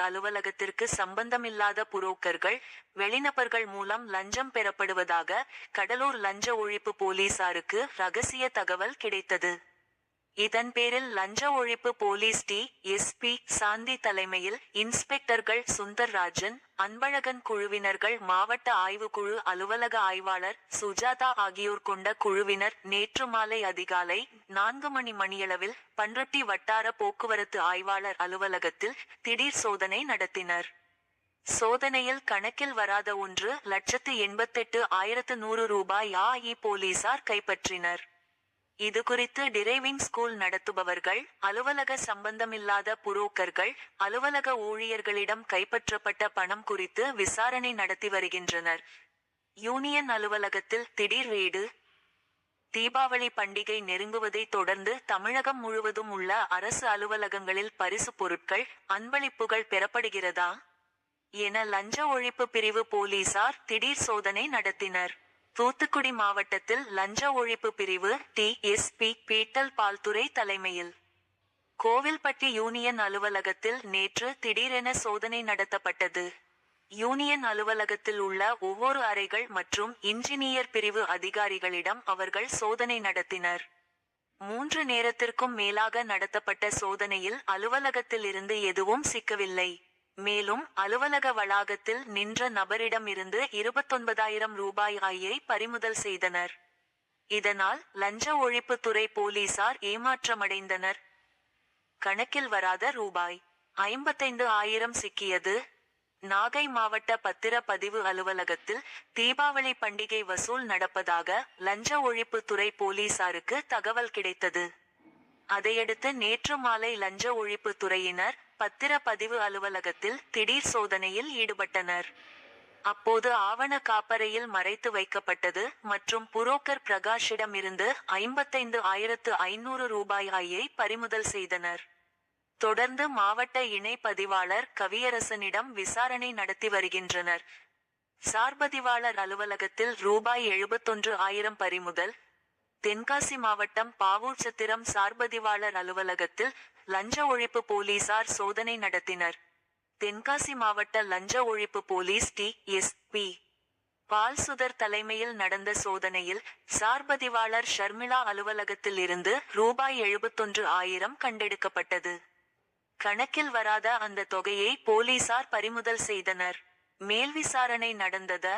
அலுவலகத்திற்கு சம்பந்தமில்லாத புரோக்கர்கள், வெளிநபர்கள் மூலம் லஞ்சம் பெறப்படுவதாக கடலூர் லஞ்ச ஒழிப்பு போலீசாருக்கு ரகசிய தகவல் கிடைத்தது. இதன் பேரில் லஞ்ச ஒழிப்பு போலீஸ் டி.எஸ்.பி. சாந்தி தலைமையில் இன்ஸ்பெக்டர்கள் சுந்தர்ராஜன், அன்பழகன் குழுவினர்கள், மாவட்ட ஆய்வுக்குழு அலுவலக ஆய்வாளர் சுஜாதா ஆகியோர் கொண்ட குழுவினர் நேற்று மாலை அதிகாலை 4 மணியளவில் பண்ருட்டி வட்டார போக்குவரத்து ஆய்வாளர் அலுவலகத்தில் திடீர் சோதனை நடத்தினர். சோதனையில் கணக்கில் வராத 1,88,100 ரூபாய் போலீசார் கைப்பற்றினர். இதுகுறித்து டிரைவிங் ஸ்கூல் நடத்துபவர்கள், அலுவலக சம்பந்தமில்லாத புரோக்கர்கள், அலுவலக ஊழியர்களிடம் கைப்பற்றப்பட்ட பணம் குறித்து விசாரணை நடத்தி வருகின்றனர். யூனியன் அலுவலகத்தில் திடீர் ரெய்டு. தீபாவளி பண்டிகை நெருங்குவதை தொடர்ந்து தமிழகம் முழுவதும் உள்ள அரசு அலுவலகங்களில் பரிசு பொருட்கள், அன்பளிப்புகள் பெறப்படுகிறதா என லஞ்ச ஒழிப்பு பிரிவு போலீசார் திடீர் சோதனை நடத்தினர். தூத்துக்குடி மாவட்டத்தில் லஞ்ச ஒழிப்பு பிரிவு டி.எஸ்.பி. பீட்டல் பால்துரை தலைமையில் கோவில்பட்டி யூனியன் அலுவலகத்தில் நேற்று திடீரென சோதனை நடத்தப்பட்டது. யூனியன் அலுவலகத்தில் உள்ள ஒவ்வொரு அறைகள் மற்றும் இன்ஜினியர் பிரிவு அதிகாரிகளிடம் அவர்கள் சோதனை நடத்தினர். 3 நேரத்திற்கும் மேலாக நடத்தப்பட்ட சோதனையில் அலுவலகத்தில் இருந்து எதுவும் சிக்கவில்லை. மேலும் அலுவலக வளாகத்தில் நின்ற நபரிடம் இருந்து 29,000 ரூபாயை பறிமுதல் செய்தனர். இதனால் லஞ்ச ஒழிப்பு துறை போலீசார் ஏமாற்றமடைந்தனர். கணக்கில் வராத ரூபாய் 55,000 சிக்கியது. நாகை மாவட்ட பத்திர பதிவு அலுவலகத்தில் தீபாவளி பண்டிகை வசூல் நடப்பதாக லஞ்ச ஒழிப்பு துறை போலீசாருக்கு தகவல் கிடைத்தது. அதையடுத்து நேற்று மாலை லஞ்ச ஒழிப்பு துறையினர் பத்திர பதிவு அலுவலகத்தில் திடீர் சோதனையில் ஈடுபட்டனர். அப்போது ஆவண காப்பறையில் மறைத்து வைக்கப்பட்டது மற்றும் புரோக்கர் பிரகாஷிடம் இருந்து 55,500 ரூபாயை பறிமுதல் செய்தனர். தொடர்ந்து மாவட்ட இணை பதிவாளர் கவியரசனிடம் விசாரணை நடத்தி வருகின்றனர். சார்பதிவாளர் அலுவலகத்தில் ரூபாய் 71,000 பறிமுதல். தென்காசி மாவட்டம் பாவூர்சத்திரம் சார்பதிவாளர் அலுவலகத்தில் லஞ்ச ஒழிப்பு போலீசார் சோதனை நடத்தினர். தென்காசி மாவட்ட லஞ்ச ஒழிப்பு போலீஸ் டி.எஸ்.பி. பால்சுதர் தலைமையில் நடந்த சோதனையில் சார்பதிவாளர் ஷர்மிளா அலுவலகத்தில் இருந்து ரூபாய் 71,000 கண்டெடுக்கப்பட்டது. கணக்கில் வராத அந்த தொகையை போலீசார் பறிமுதல் செய்தனர். மேல் விசாரணை நடந்தது.